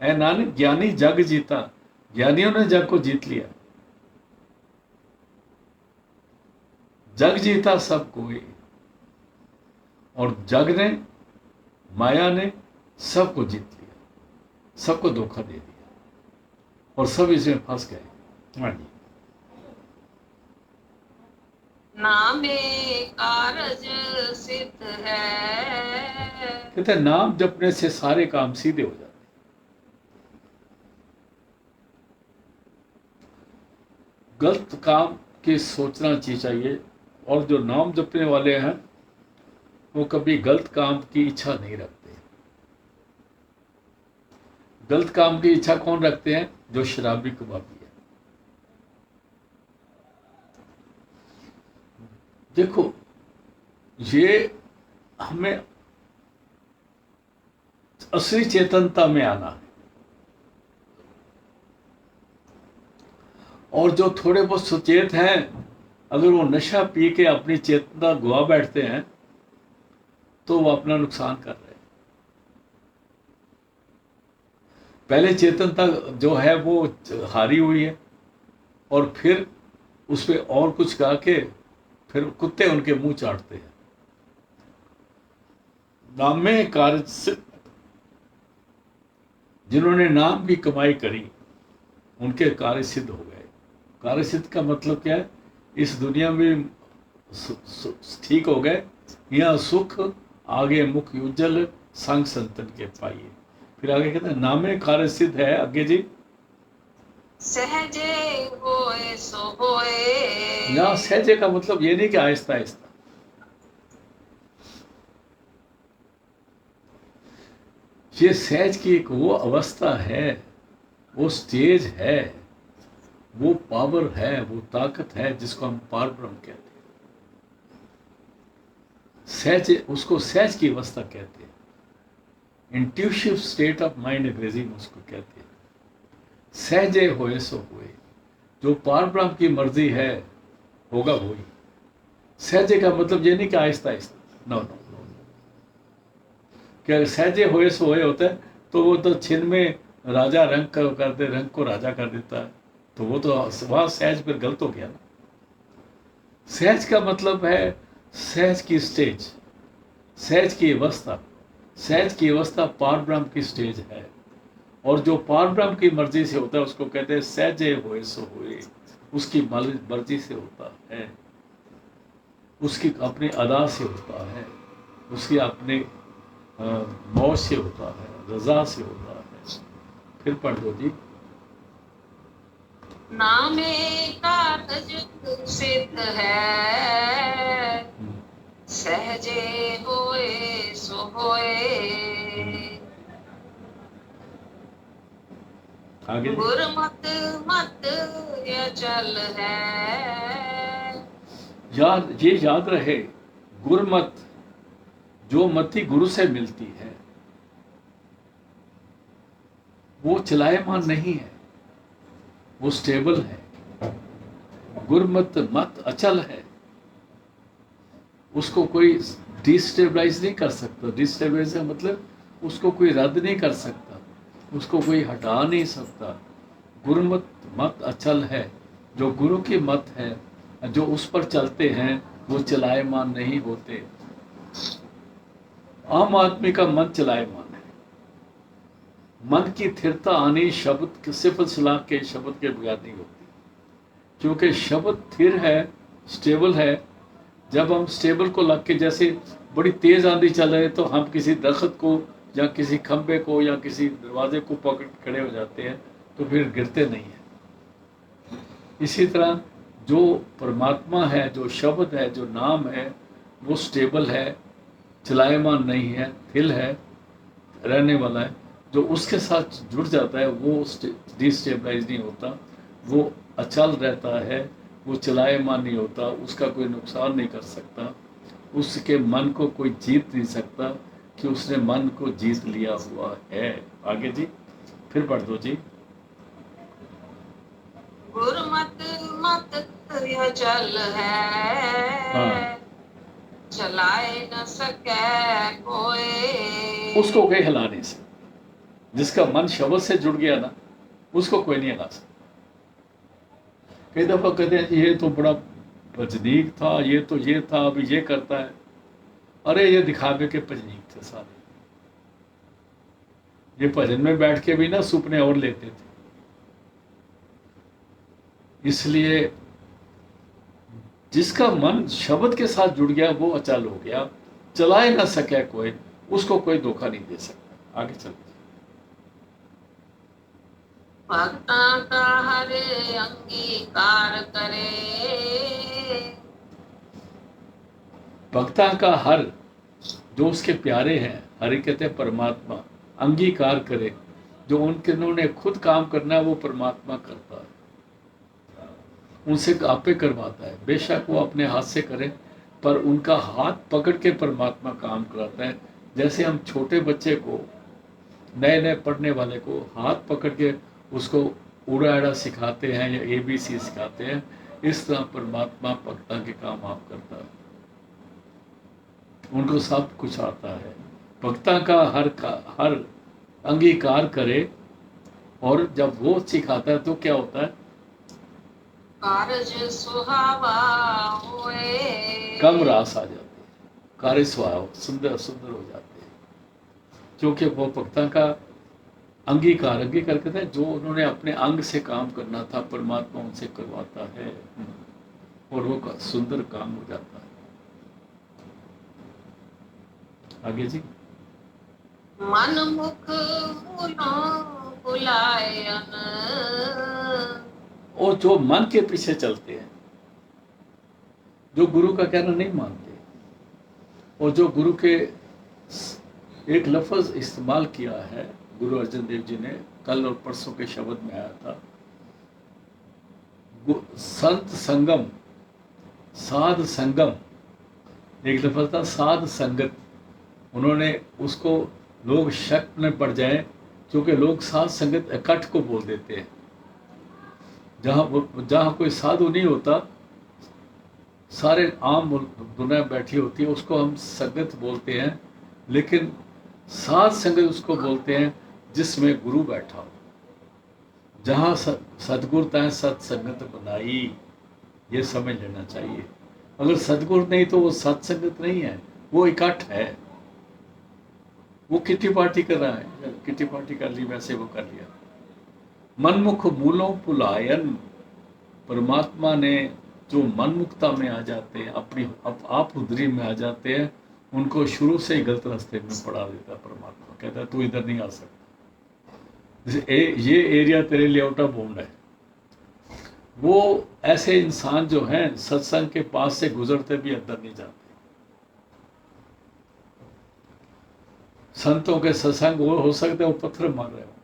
ए नानक ज्ञानी जग जीता, ज्ञानियों ने जग को जीत लिया। जग जीता सब कोई, और जग ने, माया ने सबको जीत लिया, सबको धोखा दे दिया, और सब इसमें फंस गए। हाँ जी। नामे कारज सिद्ध है, कहते हैं नाम जपने से सारे काम सीधे हो जाते। गलत काम की सोचना चाहिए, और जो नाम जपने वाले हैं वो कभी गलत काम की इच्छा नहीं रखते। गलत काम की इच्छा कौन रखते हैं? जो शराबी कबाबी है। देखो, ये हमें असली चेतनता में आना है। और जो थोड़े बहुत सुचेत हैं, अगर वो नशा पी के अपनी चेतना गवा बैठते हैं तो वो अपना नुकसान कर रहे हैं। पहले चेतनता जो है वो हारी हुई है, और फिर उस पर और कुछ गा के फिर कुत्ते उनके मुंह चाटते हैं। नामे कार्य से जिन्होंने नाम की कमाई करी उनके कार्य सिद्ध हो गए। कार्य सिद्ध का मतलब क्या है? इस दुनिया में ठीक हो गए, यहाँ सुख आगे मुख उज्जवल संग संतन के पाइए। फिर आगे कहते हैं नामे कार्य सिद्ध है। आगे जी, सहजे होए सो होए। यहाँ सहजे का मतलब ये नहीं कि आहिस्ता आहिस्ता। ये सहज की एक वो अवस्था है, वो स्टेज है, वो पावर है, वो ताकत है जिसको हम पार ब्रह्म कहते हैं। सहज, उसको सहज की अवस्था कहते हैं। इंट्यूटिव स्टेट ऑफ माइंड अंग्रेजी में उसको कहते हैं। सहजे होए सो होए, जो पार ब्रह्म की मर्जी है होगा वही। सहजे का मतलब ये नहीं कि आहिस्ता आहिस्ता, नो नो। क्या सहजे होए सो होए होता है तो वो तो छिन में राजा रंग कर दे, रंग को राजा कर देता है, तो वो तो वहां सहज पर गलत हो गया ना। सहज का मतलब है सहज की स्टेज, सहज की अवस्था। सहज की अवस्था पार ब्रह्म की स्टेज है, और जो पार ब्रह्म की मर्जी से होता है उसको कहते हैं सहजे होए सो होए। उसकी मर्जी से होता है, उसकी अपनी अदा से होता है, उसकी अपने मौज से होता है, रजा से होता है। फिर पढ़ दो जी। नामे कारज सिद्ध है, सहजे होए सो होए। आगे गुरमत मत अचल है। ये याद रहे, गुरमत जो मति गुरु से मिलती है वो चलायमान नहीं है, वो स्टेबल है। गुरमत मत अचल है, उसको कोई डिस्टेबलाइज नहीं कर सकता। डिस्टेबलाइज का मतलब उसको कोई रद्द नहीं कर सकता, उसको कोई हटा नहीं सकता। गुरुमत मत अचल है, जो गुरु की मत है, जो उस पर चलते हैं वो चलायमान नहीं होते। आम आदमी का मन चलायमान है। मन की स्थिरता आनी शब्द सिफत सलाह के शब्द के बगैर नहीं होती, क्योंकि शब्द स्थिर है, स्टेबल है। जब हम स्टेबल को लग के, जैसे बड़ी तेज आंधी चल रही है तो हम किसी दरख्त को या किसी खंबे को या किसी दरवाजे को पकड़ खड़े हो जाते हैं, तो फिर गिरते नहीं हैं। इसी तरह जो परमात्मा है, जो शब्द है, जो नाम है, वो स्टेबल है, चलायमान नहीं है, हिल है, रहने वाला है। जो उसके साथ जुड़ जाता है वो डिस्टेबलाइज नहीं होता, वो अचल रहता है, वो चलायमान नहीं होता, उसका कोई नुकसान नहीं कर सकता, उसके मन को कोई जीत नहीं सकता, कि उसने मन को जीत लिया हुआ है। आगे जी, फिर पढ़ दो जी। गुरमत मत अचल है, हाँ, चलाए न सके कोई। उसको कोई हिला नहीं सकता। जिसका मन शब्द से जुड़ गया ना, उसको कोई नहीं हिला सकता। कई दफा कहते हैं ये तो बड़ा भजनीक था, ये तो ये था, अभी ये करता है। अरे ये दिखावे के भजनीक थे सारे। ये भजन में बैठ के भी ना सुपने और लेते थे। इसलिए जिसका मन शब्द के साथ जुड़ गया वो अचल हो गया, चलाए ना सके कोई, उसको कोई धोखा नहीं दे सकता। आगे चलते। भक्ता का हरे अंगीकार करे, भक्ता का हर, जो उसके प्यारे हैं, हरि कहते हैं परमात्मा, अंगीकार करे। जो उन्होंने खुद काम करना है वो परमात्मा करता है, उनसे आपे करवाता है। बेशक वो अपने हाथ से करें, पर उनका हाथ पकड़ के परमात्मा काम कराता है। जैसे हम छोटे बच्चे को, नए नए पढ़ने वाले को हाथ पकड़ के उसको उड़ा एड़ा सिखाते हैं या ABC सिखाते हैं, इस तरह परमात्मा भक्ता के काम आप करता है। उनको सब कुछ आता है। भक्ता का हर अंगीकार करे, और जब वो सिखाता है तो क्या होता है? कारज सुहावा होए, कम रास आ जाती है, कार्य स्वभाव सुंदर सुंदर हो जाते हैं, क्योंकि वो भक्ता का अंगीकार कहते हैं, जो उन्होंने अपने अंग से काम करना था परमात्मा उनसे करवाता है, और वो सुंदर काम हो जाता है। आगे जी। मन मुख मूलों बुलायन, और जो मन के पीछे चलते हैं, जो गुरु का कहना नहीं मानते, और जो गुरु के एक लफ्ज इस्तेमाल किया है गुरु अर्जन देव जी ने, कल और परसों के शब्द में आया था, संत संगम, साध संगम, एक लफ्ज था साध संगत। उन्होंने उसको, लोग शक में पड़ जाए, क्योंकि लोग साध संगत इकट्ठ को बोल देते हैं। जहाँ कोई साधु नहीं होता, सारे आम दुनिया बैठी होती है, उसको हम संगत बोलते हैं। लेकिन साध संगत उसको बोलते हैं जिसमें गुरु बैठा हो। जहाँ सदगुरु तय सत्संगत बनाई, ये समझ लेना चाहिए। अगर सदगुरु नहीं तो वो सत्संगत नहीं है, वो इकट्ठ है। वो किटी पार्टी कर रहा है, किटी पार्टी कर ली, वैसे वो कर लिया। मनमुख मूलों पुलायन, परमात्मा ने जो मनमुखता में आ जाते हैं, अपनी आप उधरी में आ जाते हैं, उनको शुरू से ही गलत रास्ते में पड़ा देता परमात्मा। कहता है तू इधर नहीं आ सकता, ये एरिया तेरे लिए आउट ऑफ बाउंड है। वो ऐसे इंसान जो हैं सत्संग के पास से गुजरते भी अंदर नहीं जाते। संतों के सत्संग वो हो सकते हैं वो पत्थर मार रहे हो,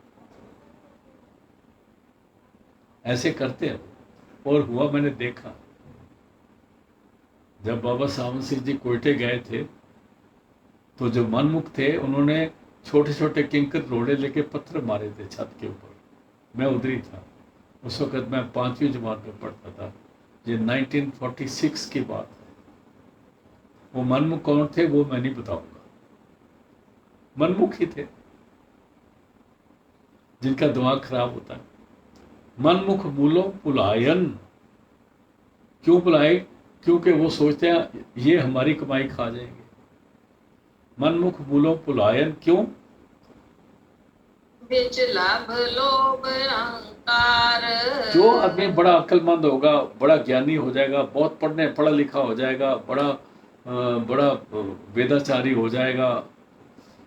ऐसे करते हैं। और हुआ, मैंने देखा, जब बाबा सावन सिंह जी कोयटे गए थे, तो जो मनमुख थे उन्होंने छोटे छोटे किंकर रोड़े लेके पत्थर मारे थे छत के ऊपर। मैं उधर ही था उस वक्त, मैं 5वीं जमात में पढ़ता था। ये 1946 की बात है। वो मनमुख कौन थे वो मैं नहीं बताऊंगा, मनमुख ही थे जिनका दिमाग खराब होता है। मनमुख मूलो पुलायन, क्यों पुलाए? क्योंकि वो सोचते हैं ये हमारी कमाई खा जाएंगे। मनमुख मूलो पुलायन, क्यों? बिच लाभ लोभ अहंकार, जो आदमी बड़ा अक्लमंद होगा, बड़ा ज्ञानी हो जाएगा, बहुत पढ़ा लिखा हो जाएगा, बड़ा वेदाचारी हो जाएगा,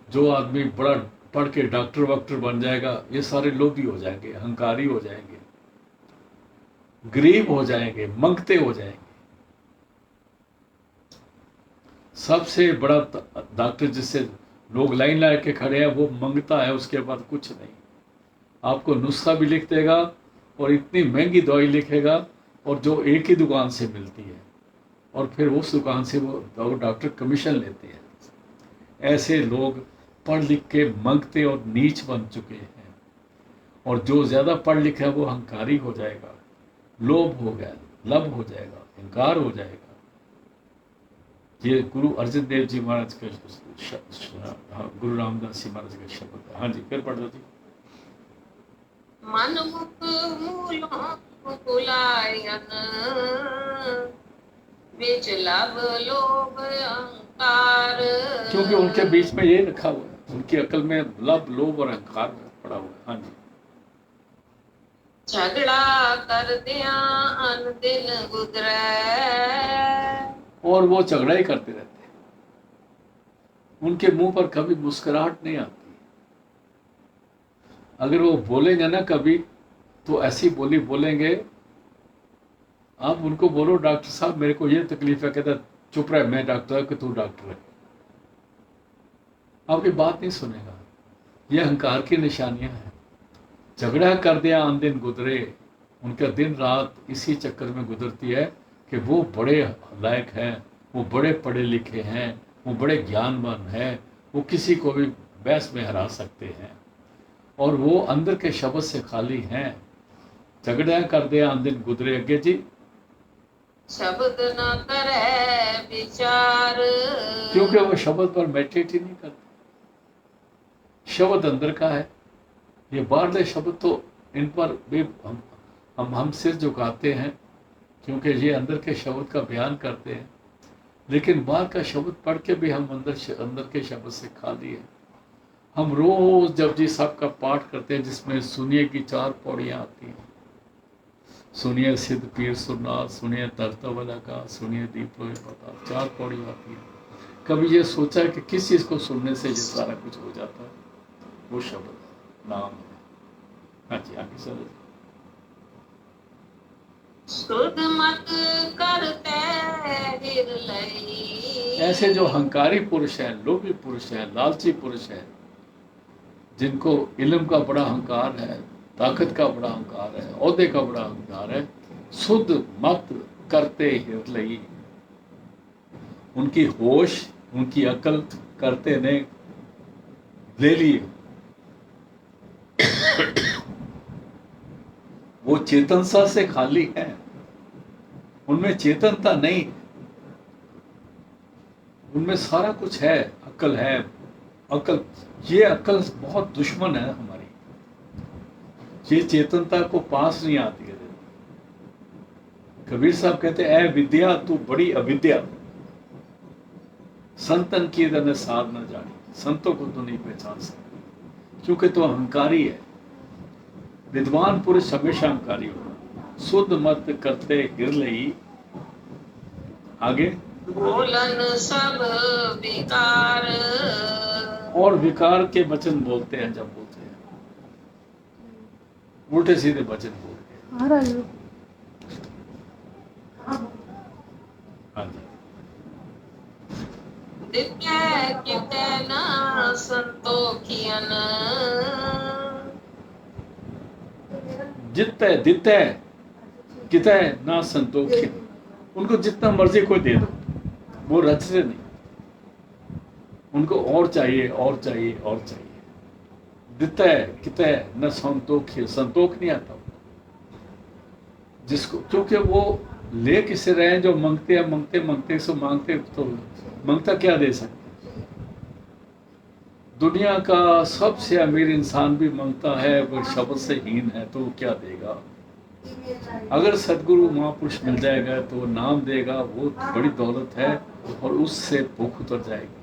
जो आदमी बड़ा पढ़ के डॉक्टर बन जाएगा, ये सारे लोभी हो जाएंगे, अहंकारी हो जाएंगे, गरीब हो जाएंगे, मंगते हो जाएंगे। सबसे बड़ा डॉक्टर जिससे लोग लाइन लगा के खड़े हैं वो मंगता है, उसके बाद कुछ नहीं। आपको नुस्खा भी लिख देगा और इतनी महंगी दवाई लिखेगा, और जो एक ही दुकान से मिलती है, और फिर उस दुकान से वो डॉक्टर कमीशन लेते हैं। ऐसे लोग पढ़ लिख के मंगते और नीच बन चुके हैं। और जो ज़्यादा पढ़ लिखा है वो अहंकारी हो जाएगा, लोभ हो गया, लब हो जाएगा, अहंकार हो जाएगा। ये गुरु अर्जन देव जी महाराज का, गुरु रामदास जी महाराज का शब्द है। हाँ जी, फिर पढ़ दो जी। मनमुख मूलों पुलायन, बिच लाभ लोभ अहंकार, क्योंकि उनके बीच में ये रखा हुआ है, उनकी अकल में लब लोभ और अहंकार पड़ा हुआ है। हाँ जी। झगड़ा कर दिया अन दिन गुजरे, और वो झगड़ा ही करते रहते हैं, उनके मुंह पर कभी मुस्कुराहट नहीं आती। अगर वो बोलेंगे ना कभी, तो ऐसी बोली बोलेंगे, आप उनको बोलो डॉक्टर साहब मेरे को ये तकलीफ है, कहता चुप रहे, मैं डॉक्टर है कि तू डॉक्टर है। आपकी बात नहीं सुनेगा। ये अहंकार की निशानियां हैं। झगड़ा कर दिया आन दिन गुजरे, उनका दिन रात इसी चक्कर में गुजरती है कि वो बड़े लायक हैं, वो बड़े पढ़े लिखे हैं, वो बड़े ज्ञानवान हैं, वो किसी को भी बहस में हरा सकते हैं, और वो अंदर के शब्द से खाली हैं। झगड़ा कर दिया आन दिन गुजरे। अगे जी, शब्द न करे विचार, क्योंकि वो शब्द पर मेडिटेट ही नहीं करते। शब्द अंदर का है, ये बाहरले शब्द तो इन पर भी हम सिर झुकाते हैं, क्योंकि ये अंदर के शब्द का बयान करते हैं, लेकिन बाहर का शब्द पढ़ के भी हम अंदर के शब्द से खाली है। हम रोज जपजी साहब का पाठ करते हैं, जिसमें सुनिए की 4 पौड़ियाँ आती हैं। सुनिए सिद्ध पीर सुरनाथ, सुनिए तरतवला का, सुनिए दीप लोहे पता, 4 पौड़ियाँ आती हैं। कभी ये सोचा कि किस चीज़ को सुनने से ये सारा कुछ हो जाता है? वो शब्द नाम है। हाँ जी, आगे चलो। सुध मत करते हिरलई। ऐसे जो हंकारी पुरुष हैं, लोभी पुरुष हैं, लालची पुरुष हैं, जिनको इल्म का बड़ा अहंकार है, ताकत का बड़ा अहंकार है, औहदे का बड़ा अहंकार है, सुध मत करते हिरलई। उनकी होश, उनकी अकल करते ने ले ली। वो चेतनता से खाली है, उनमें चेतनता नहीं, उनमें सारा कुछ है, अकल है। अकल, ये अकल बहुत दुश्मन है हमारी, ये चेतनता को पास नहीं आती है। कबीर साहब कहते हैं, ऐ विद्या तू बड़ी अविद्या, संतन की दन साध न जानी। संतों को तो नहीं पहचान सकती, क्योंकि तो अहंकारी है। विद्वान पुरुष हमेशा अहंकारी होगा। शुद्ध मत करते हिरलई। आगे, बोलन सब विकार, और विकार के वचन बोलते हैं। जब बोलते हैं उल्टे सीधे वचन बोलते हैं। हाँ जी, दित्य किते न संतोखियन, जितने दिते किते ना संतोखी। उनको जितना मर्जी कोई दे दो, वो रचते नहीं, उनको और चाहिए और चाहिए और चाहिए। दिते किते न संतोखी, संतोख नहीं आता जिसको, क्योंकि वो ले किसे रहे हैं जो मांगते हैं, मांगते मांगते सो मांगते, तो मांगता क्या दे सकते। दुनिया का सबसे अमीर इंसान भी मांगता है, वो शब्द से हीन है, तो वो क्या देगा। अगर सदगुरु महापुरुष मिल जाएगा तो वो नाम देगा, वो बड़ी दौलत है, और उससे भूख उतर जाएगी।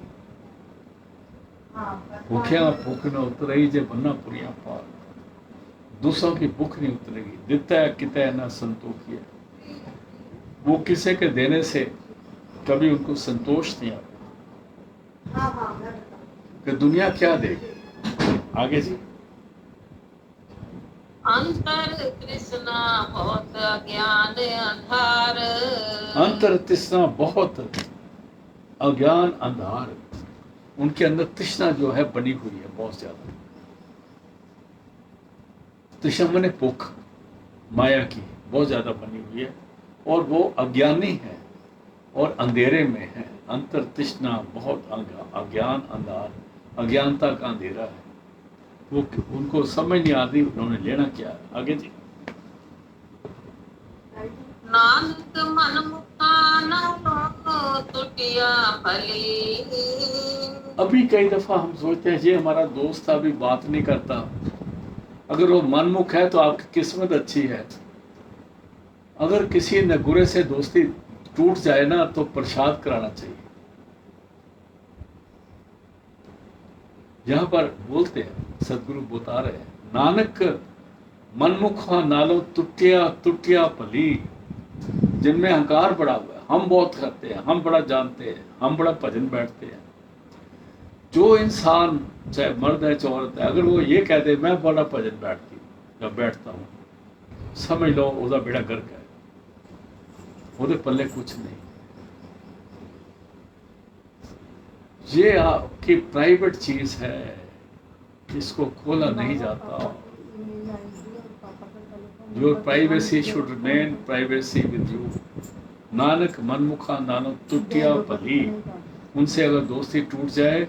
भूखिया भूख न उतरई जे बन्ना पुरिया पार, दूसरों की भूख नहीं उतरेगी। दिता है कितने ना संतोखी, वो किसी के देने से कभी उनको संतोष नहीं आता कि दुनिया क्या देगी। आगे जी, अंतर तृष्णा बहुत अज्ञान अंधार, अंतर तृष्णा बहुत अज्ञान अंधार। उनके अंदर तृष्णा जो है बनी हुई है बहुत ज्यादा। तृष्णा माने भूख माया की बहुत ज्यादा बनी हुई है, और वो अज्ञानी है और अंधेरे में है। अंतर तृष्णा बहुत अज्ञान अंधार, अज्ञानता का अंधेरा है। वो उनको समझ नहीं आती उन्होंने लेना क्या है। आगे जी, नानक मन मुकाना टूटिया भली। अभी कई दफा हम सोचते हैं ये हमारा दोस्त था, अभी बात नहीं करता। अगर वो मनमुख है तो आपकी किस्मत अच्छी है। अगर किसी नगुरे से दोस्ती टूट जाए ना, तो प्रसाद कराना चाहिए। यहाँ पर बोलते हैं, सदगुरु बता रहे हैं, नानक मनमुखा नालो टूटिया टूटिया भली। जिनमें अहंकार बड़ा हुआ है, हम बहुत करते हैं, हम बड़ा जानते हैं, हम बड़ा भजन बैठते हैं। जो इंसान चाहे मर्द है चाहे औरत है, अगर वो ये कहते मैं बड़ा भजन बैठती हूँ या बैठता हूँ, समझ लो उसका बेड़ा गर्क है, ਉਹਦੇ पल्ले कुछ नहीं। ये आपकी प्राइवेट चीज है, इसको खोला नहीं जाता। Your privacy should remain privacy with you. Nanak मनमुखा Nanak टूटिया भली। उनसे अगर दोस्ती टूट जाए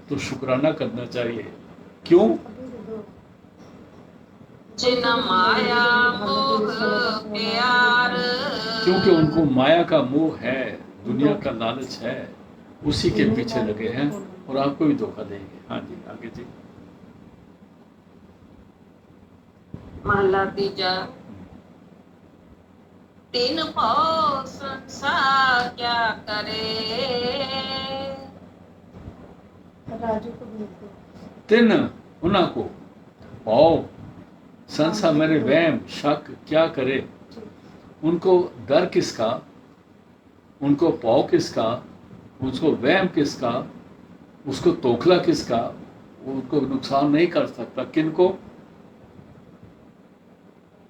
तो शुक्राना करना चाहिए। क्यों? जिन माया मोह प्यार, क्योंकि उनको माया का मोह है, दुनिया का लालच है, उसी के पीछे लगे हैं और आपको भी धोखा देंगे। हाँ जी, आगे जी। महला तीजा। तीन पाँव संसार क्या करे, राजू को भेज दो। तीन उन्ना को पाओ संसार मेरे वहम शक क्या करे। उनको डर किसका, उनको पाओ किसका, उसको वहम किसका, उसको तोखला किसका, उनको नुकसान नहीं कर सकता। किनको?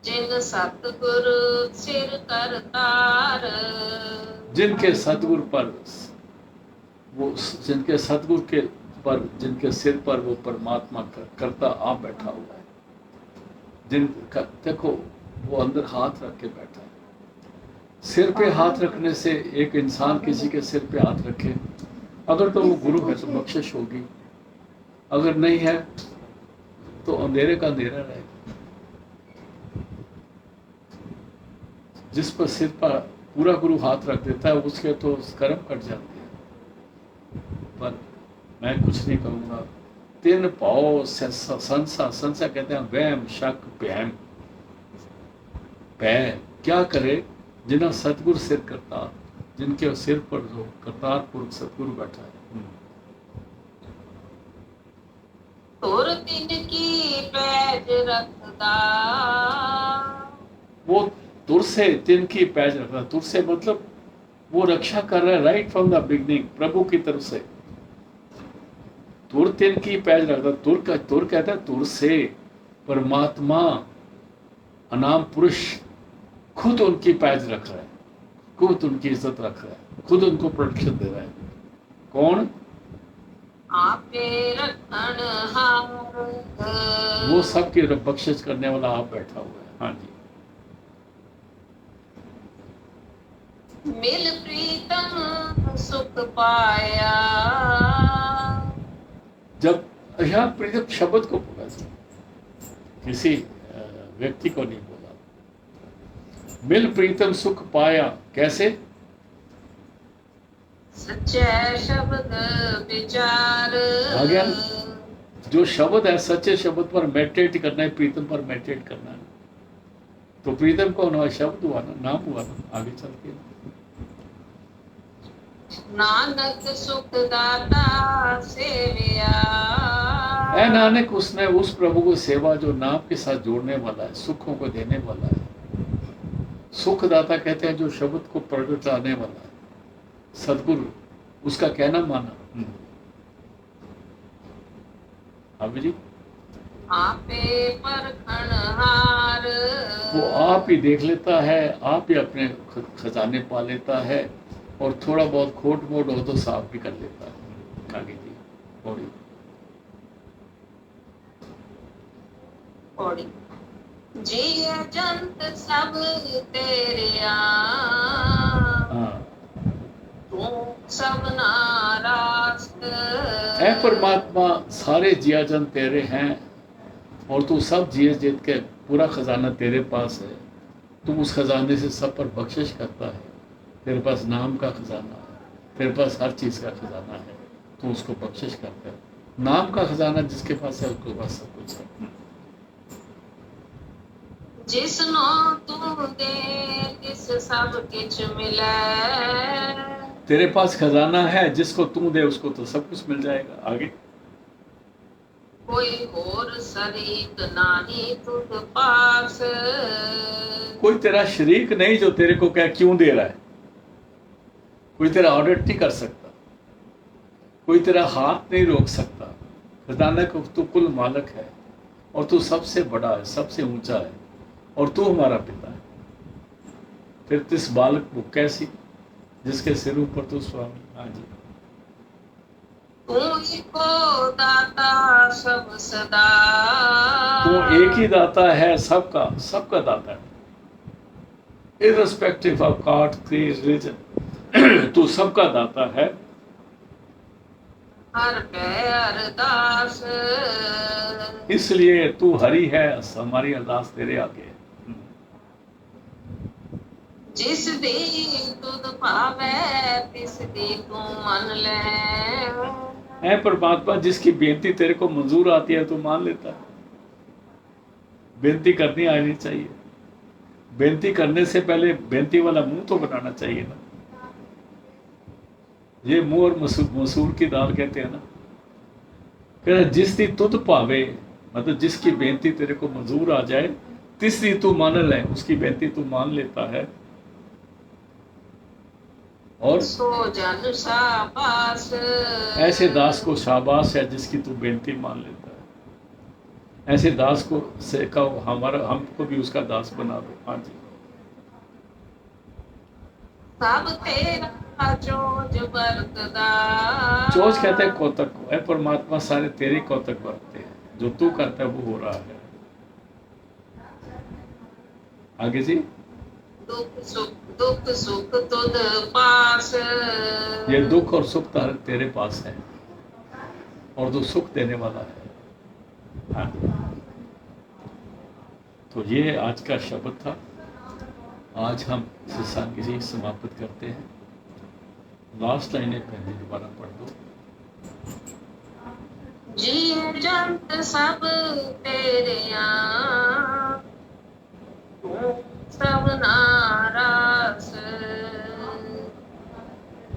जिन सतगुरु सिर करतार, जिनके सतगुरु पर वो, जिनके सतगुरु के पर, जिनके सिर पर वो परमात्मा करता आप बैठा हुआ है। जिनका देखो वो अंदर हाथ रख के बैठा है। सिर पे हाथ रखने से, एक इंसान किसी के सिर पे हाथ रखे, अगर तो वो गुरु है तो बख्शिश होगी, अगर नहीं है तो अंधेरे का अंधेरा रहेगा। जिस पर सिर पर पूरा गुरु हाथ रख देता है उसके तो कर्म कट जाते हैं। पर मैं कुछ नहीं कहूँगा। तीन पाओ संसा कहते हैं वहम शक वहम। भय क्या करे, जिन्हें सतगुरु सिर करता, जिनके सिर पर जो करतार पुरुष सतगुरु बैठा है। तुर तिन की पैज रखदा, वो तुर से तिन की पैज रखता। तुर से मतलब वो रक्षा कर रहा है राइट फ्रॉम द बिगनिंग, प्रभु की तरफ से। तुर तिन की पैज रखता। तुर कहता है तुर से, परमात्मा अनाम पुरुष खुद उनकी पैज रख रहा है, खुद उनकी इज्जत रख रहा है, खुद उनको प्रोटेक्शन दे रहा है। कौन? आपे रखन हार, वो सबकी बख्शिश करने वाला आप बैठा हुआ है। हाँ जी। मिल प्रीतम सुख पाया, जब यहाँ प्रीतम शब्द को बोला, किसी व्यक्ति को नहीं बोला। मिल प्रीतम सुख पाया कैसे? सच्चे शब्द विचार, आ गया ना? जो शब्द है सच्चे शब्द पर मेडिटेट करना है, प्रीतम पर मेडिटेट करना है। तो प्रीतम कौन हुआ? शब्द हुआ ना, नाम हुआ ना। आगे चल के नानक सुख दाता सेविया, ऐ नानक उसने उस प्रभु को सेवा जो नाम के साथ जोड़ने वाला है, सुखों को देने वाला है। सुखदाता कहते हैं जो शब्द को प्रकट लाने वाला है, सदगुरु, उसका कहना माना। अब जी आपे परखण हार, वो आप ही देख लेता है, आप ही अपने खजाने पा लेता है, और थोड़ा बहुत खोट मोट हो तो साफ भी कर लेता है। आगे जी पौड़ी। पौड़ी। जिय जंत सब तेरिया, तू सब नारास्त, ऐ परमात्मा सारे जिया जन तेरे हैं और तू सब जिए जीत के पूरा खजाना तेरे पास है। तू उस खजाने से सब पर बख्शिश करता है। तेरे पास नाम का खजाना है, तेरे पास हर चीज़ का खजाना है, तू उसको बख्शिश करता है। नाम का खजाना जिसके पास है उसके पास सब कुछ है। जिसनो तू दे तिस सब किछ मिले, तेरे पास खजाना है, जिसको तू दे उसको तो सब कुछ मिल जाएगा। आगे कोई और शरीक नाही तुझ पास, कोई तेरा शरीक नहीं जो तेरे को क्या क्यों दे रहा है। कोई तेरा ऑडिट नहीं कर सकता, कोई तेरा हाथ नहीं रोक सकता। खजाना को तू कुल मालिक है और तू सबसे बड़ा है, सबसे ऊंचा है, और तू हमारा पिता है। फिर तिस बालक को कैसी जिसके सिर ऊपर तू स्वामी। हाँ जी। तू एको दाता सब सदा, तू एक ही दाता है, सबका सबका दाता है, irrespective of caste creed religion. तू सबका दाता है। हर पै अरदास, इसलिए तू हरि है, हमारी अरदास तेरे आगे है। जिस दी तुद भावे तिस दी तू मन ले, ऐ परमात्मा, जिसकी बेनती तेरे को मंजूर आती है तू मान लेता है। बेनती करनी आनी चाहिए। बेनती करने से पहले बेनती वाला मुंह तो बनाना चाहिए ना। ये मुंह और मसूर की दाल कहते हैं ना। कह रहा जिस दी तुद भावे, मतलब जिसकी बेनती तेरे को मंजूर आ जाए, तिस दी तू मान ले, उसकी बेनती तू मान लेता है। और सो जन शाबाश, ऐसे दास को शाबाश है जिसकी तू बेनती मान लेता है। ऐसे दास को से कहो हमारा, हमको भी उसका दास बना दो। हाँ जी। सब तेरा चोज बरतदा, चोज कहते हैं कौतक को। ऐ परमात्मा, सारे तेरे कौतक बरतते हैं, जो तू करता है वो हो रहा है। आगे जी। दुख सुख तुद पास, ये दुख और सुख तेरे पास है, और जो सुख देने वाला है। हाँ। तो ये आज का शब्द था। आज हम सत्संग की समाप्त करते हैं। लास्ट लाइनें पहले दोबारा पढ़ दो। जीव जंत सब तेरे सब नारास,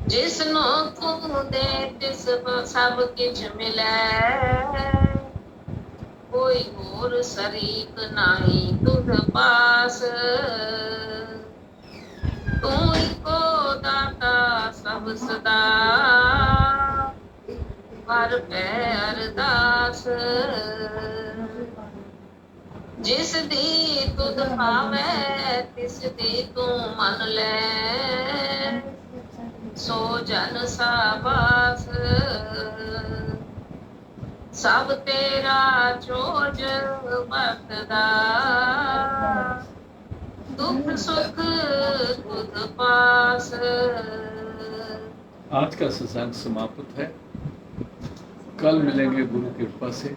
जिसनो तू दे तिस सब किछ मिले, कोई और शरीक नाही तुझ पास। तू को दाता सब सदा, हर पै अरदास। जिस दी तुद भावे तिस दी तू मन ले, सो जन शाबाश। सब तेरा चोज बरतदा, दुख सुख तुद पास। आज का सत्संग समाप्त है। कल मिलेंगे गुरु की कृपा से।